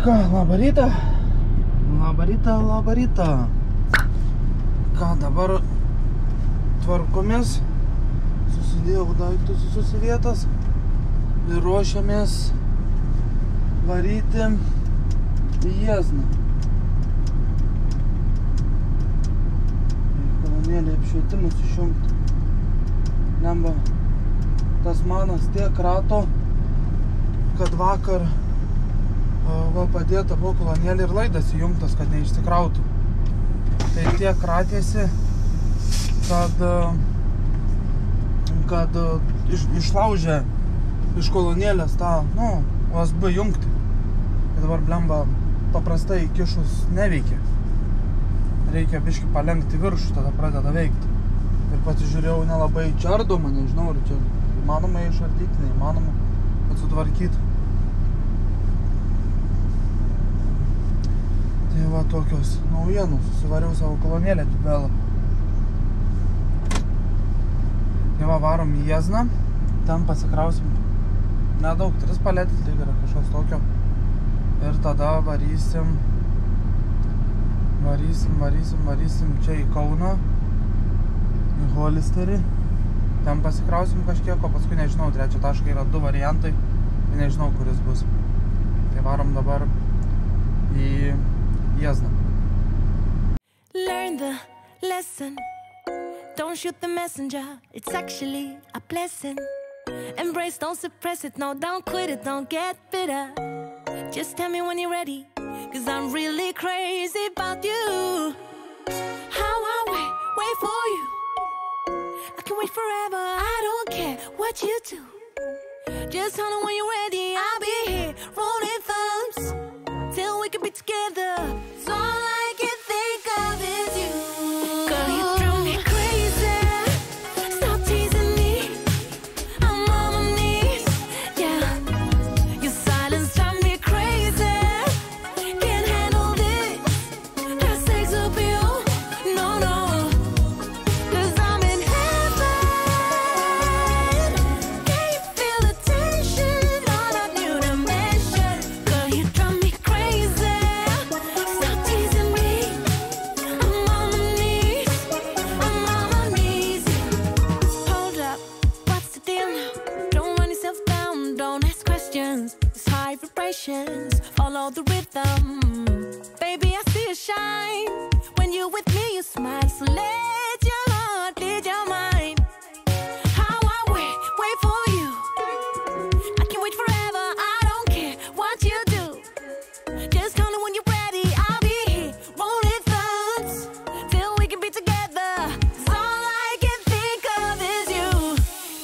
ką, labą rytą. Labą rytą. Ką, dabar tvarkomės. Susidėjau daiktus į susivietas. Ir ruošiamės varyti į Jiezną. Kolonėlį apšvietimus išjungti. Lemba, tas manas tiek rato, kad vakar padėta buvo kolonėlį ir laidas įjungtas, kad neišsikrautų. Tai tiek ratėsi, kad išlaužė iš kolonėlės tą, USB jungti. Tai dabar blemba paprastai įkišus neveikia. Reikia biškį palenkti viršų, tada pradeda veikti. Ir pasižiūrėjau, nelabai čia ardoma, nežinau, ar čia įmanoma išardyti, neįmanoma atsutvarkyti. Tai va tokios naujienos, susivariau savo kolonėlę dubelą. Tai va varom į Jiezną, ten pasikrausim nedaug, 3 paletės lyg yra kažkas tokio. Ir tada varysim čia į Kauną, į Holisterį. Ten pasikrausim kažkiek, o paskui nežinau, 3 taškai yra 2 variantai, tai nežinau, kuris bus. Tai varom dabar į Jiezną. Learn the lesson. Don't shoot the messenger. It's actually a blessing. Embrace, don't suppress it. No, don't quit it. Don't get bitter. Just tell me when you're ready. 'Cause I'm really crazy about you. How I wait for you. I can wait forever. I don't care what you do. Just tell me when you're ready. I'll be here rolling thumbs till we can be together. So all I can think of is you. Girl, you drive me crazy. Stop teasing me. I'm on my knees. Yeah, your silence drive me crazy. Can't handle this. That sex appeal. No. 'Cause I'm in heaven. Can you feel the tension on a new dimension? Girl, you drive me crazy. Stop teasing me. I'm on my knees. Hold up, what's the deal now? Don't run yourself down, don't ask questions. It's high vibrations, follow the rhythm. Baby, I see you shine. When you're with me, you smile. So let your heart lead your mind. How I wait for you. I can wait forever, I don't care what you do. Just call me when you're ready, I'll be here rolling thumbs till we can be together. 'Cause all I can think of is you.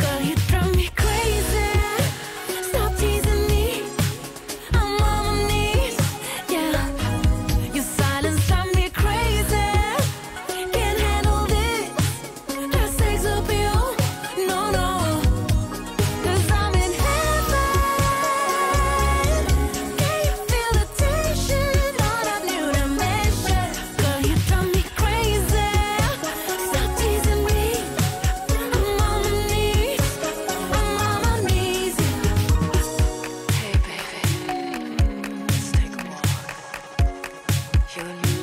Girl, you drive me crazy. Stop teasing me. I'm on my knees. Yeah, your silence drive me crazy. Can't handle this. That sex appeal. No. 'Cause I'm in heaven. Can you feel the tension on a new dimension? Girl, you drive me crazy. Stop teasing me. I'm on my knees. Hey baby, let's take a walk. You and me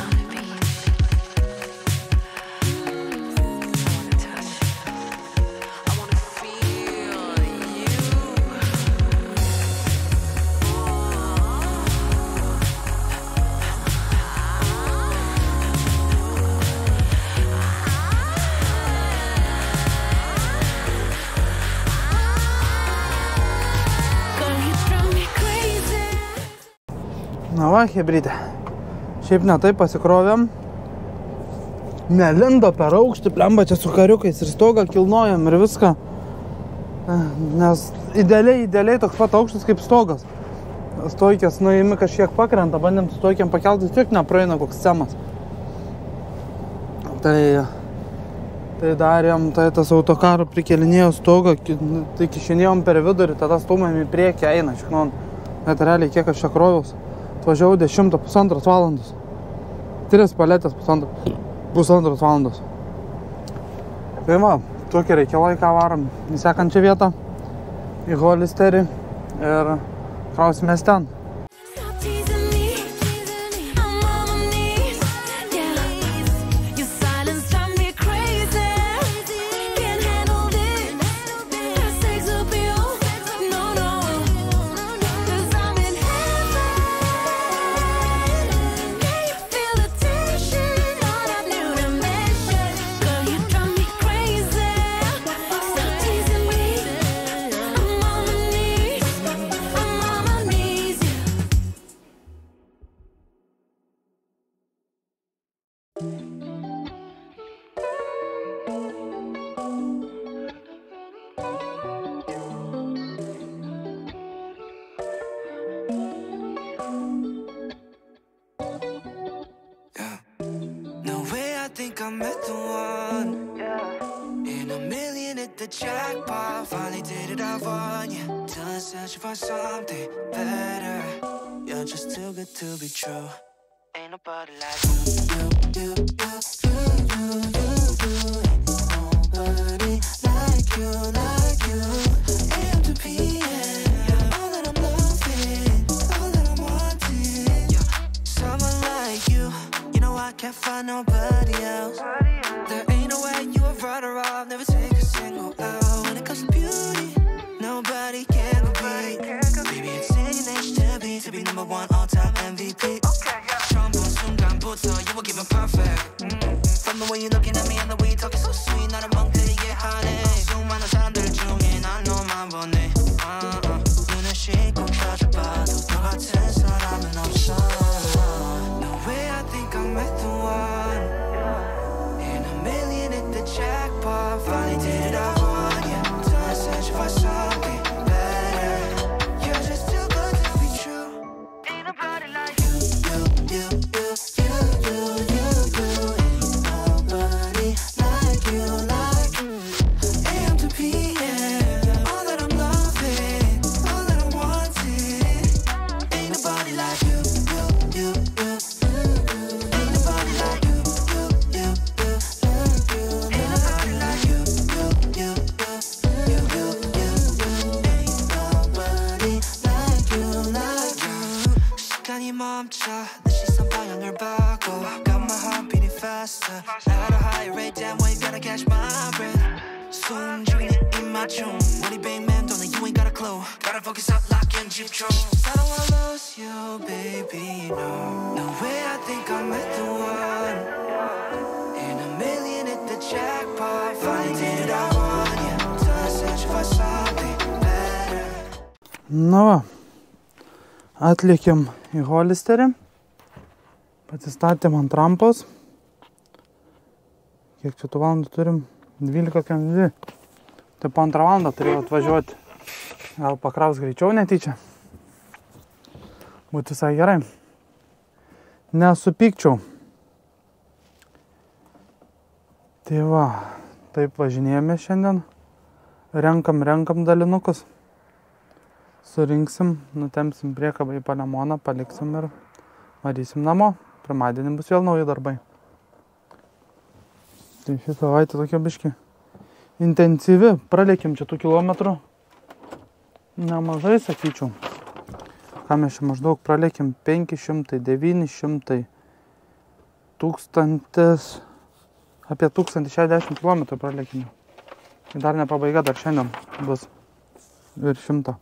on the beach. I wanna touch you. I wanna feel you. Girl, you drive me crazy. Na va, hebrytė. Šiaip ne taip pasikrovėm. Nelindo per aukštį, blemba čia su kariukais ir stogą kilnojam ir viską. Nes idealiai toks pat aukštis kaip stogas. Stojkės nuėjimi kažkiek pakrenta, bandėm su stojkiam pakelti, tiek nepraeina koks semas. Tai darėm, tai tas autokaru prikelinėjo stogą, tai kišinėjom per vidurį, tada stumėm į priekį, eina, šiknon. Net realiai kiek aš čia kroviaus. Atvažiavau 10-1,5 valandos. 3 paletės 1,5 valandos. Tai va, tokį reikia laiką varom į sekančią vietą, į Holisterį ir krausimės ten. think I met the one. In a million hit the jackpot. Finally did it, I won, yeah. Done searching for something better. You're just too good to be true. Ain't nobody like you. Ain't nobody like you, like you. AM to PM, all that I'm loving, all that I'm wanting. Yeah. Someone like you, you know I can't find nobody else. There ain't no way you a runner-up, never take a single L. When it comes to beauty, nobody can compete. Baby, it's in your nature to be number one all-time MVP. You were given perfect. From the way you're looking at me and the way you're talking so sweet. 나를 멍때리게 하네. 수많은 사람들 중에 난 너만 보네. 눈을 씻고 켜줘봐도 너 같은 사람은 없어. No way, I think I met the one. In a million hit the jackpot. Finally did it, I won, yeah. Done searching for something better. You're just too good to be true. Ain't nobody like you. At a higher rate, damn way, gotta catch my breath. Soon, you in my tune. Money bang man, don't know you ain't got a clue. Gotta focus up, lock in, Jeep true. I don't wanna lose you, baby, no. No way, I think I met the one. In a million hit the jackpot. Finally did it, I won, yeah. Done searching for something better. Nu va, atlikėm į Holisterį, pasistatėm ant rampos. Kiek čia tų valandų turim? 12:02. Tai po 2 valandą turėjau atvažiuoti. Gal pakraus greičiau netyčia. Būtų visai gerai. Nesupykčiau. Tai va, taip važinėjame šiandien. Renkam dalinukus. Surinksim, nutempsim priekabą į Palemoną, paliksim ir varysim namo. Pirmadienį bus vėl nauji darbai. Tai šį savaitę tokia biški intensyvi. Pralėkim čia tų kilometrų. Nemažai, sakyčiau. Ką mes čia maždaug pralėkim? 500, 900, 1000, apie 1060 km pralėkim. Dar ne pabaiga, dar šiandien bus virš 100.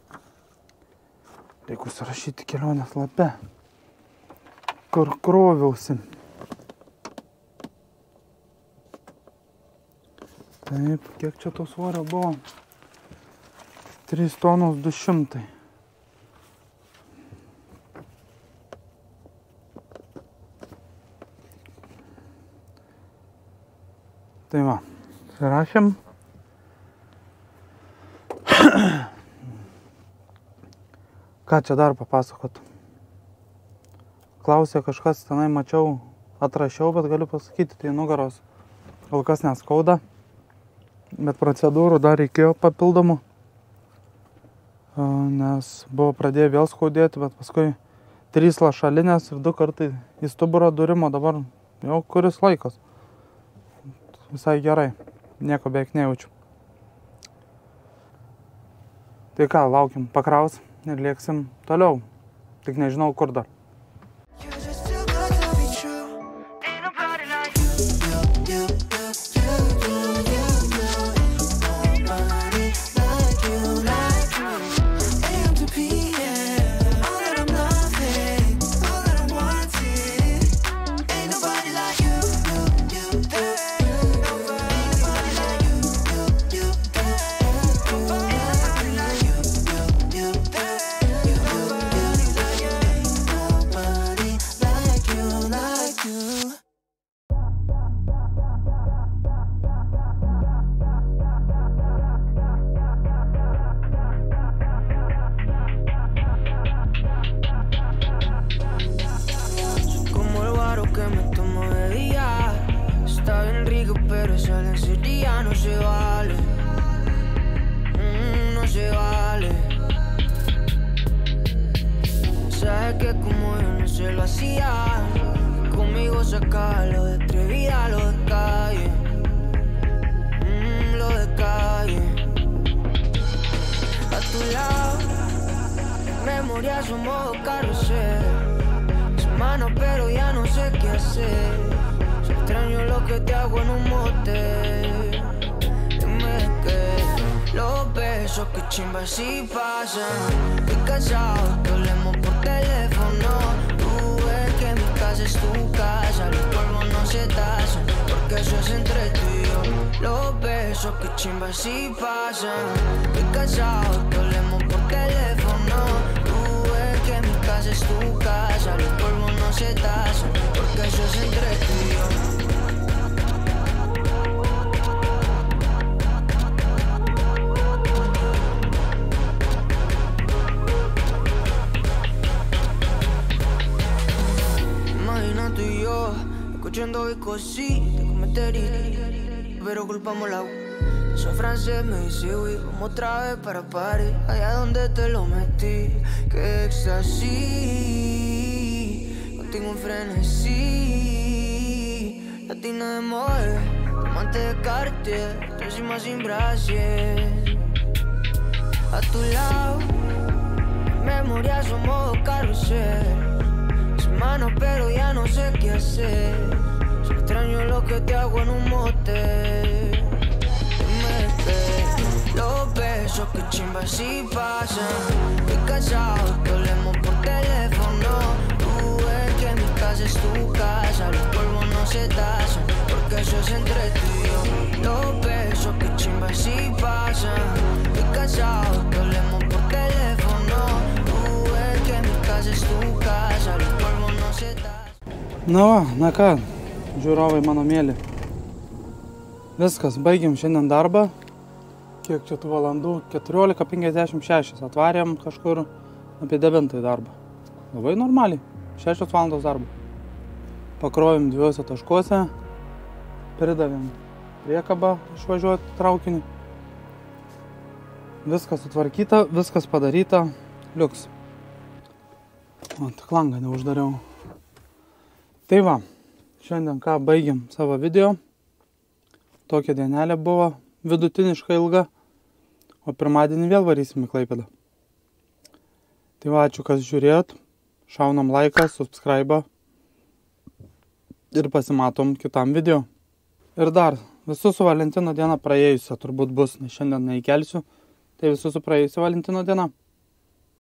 Reikia surašyti kelionės lape, kur kroviausi. Taip, kiek čia to svorio buvo? 3 tonos 200. Tai va, surašėm. Ką čia dar papasakot? Klausė kažkas, tenai mačiau, atrašiau, bet galiu pasakyti, tai nugaros kol kas neskauda. Bet procedūrų dar reikėjo papildomų, nes buvo pradėję vėl skaudėti, bet paskui 3 lašalinės ir 2 kartai į stuburą durimo, dabar jau kuris laikas. Visai gerai, nieko beveik nejaučiu. Tai ką, laukim, pakraus ir lėksim toliau, tik nežinau kur dar. así ya no se vale. No se vale. Sabes que como yo no se lo hacía, conmigo saca lo de atrevida, lo de calle. Lo de calle. A tu lado, memoria su modo carrusel. Semana pero ya no sé qué hacer. Si extraño lo que te hago en un motel. Dime que los besos que chimba si pasan. Estoy cansado que hablemos por teléfono. Tú ves que mi casa es tu casa. Los polvos no se tasan, porque eso es entre tú y yo. Los besos que chimba si pasan. Estoy cansado que hablemos por teléfono. Tú ves que mi casa es tu casa. Los polvos no se tasan, porque eso es entre tú y yo. Imagina tú y yo, escuchando cositas como meteorito, pero culpamos la Soy francés, me dice, uy, vamos otra vez para París, allá donde te lo metí. Que éxtasis, contigo un frenesí. Latina de moda, amante de Cartier, tú encima sin brasier. A tu lado, memoria su modo carrusel. Manos pero ya no sé qué hacer. Si extraño lo que te hago en un motel. Dime que los besos que chimba si pasan. Estoy cansado que hablemos por teléfono. Tú ves que mi casa es tu casa. Los polvos no se tasan, porque eso es entre tú y yo. Los besos que chimba si pasan. Estoy cansado que hablemos por teléfono. Tú ves que mi casa es tu casa. Los polvos no se tasan. Na va, na ką, žiūrovai mano mėly. Viskas, baigėm šiandien darbą. Kiek čia tų valandų? 14:56. Atvarėm kažkur apie 9 darbą. Labai normaliai, 6 valandos darbo. Pakrovėm 2 taškuose. Pridavėm priekabą išvažiuoti traukinį. Viskas sutvarkyta, viskas padaryta. Liuks. O, tik langą neuždariau. Tai va, šiandien ką baigiam savo video. Tokia dienelė buvo vidutiniškai ilga, o pirmadienį vėl varysim į Klaipėdą. Tai va, ačiū, kas žiūrėjot. Šaunam laiką, subscribe ir pasimatom kitam video. Ir dar, visus su Valentino diena praėjusią turbūt bus, nes šiandien neįkelsiu. Tai visus su praėjusią Valentino dieną.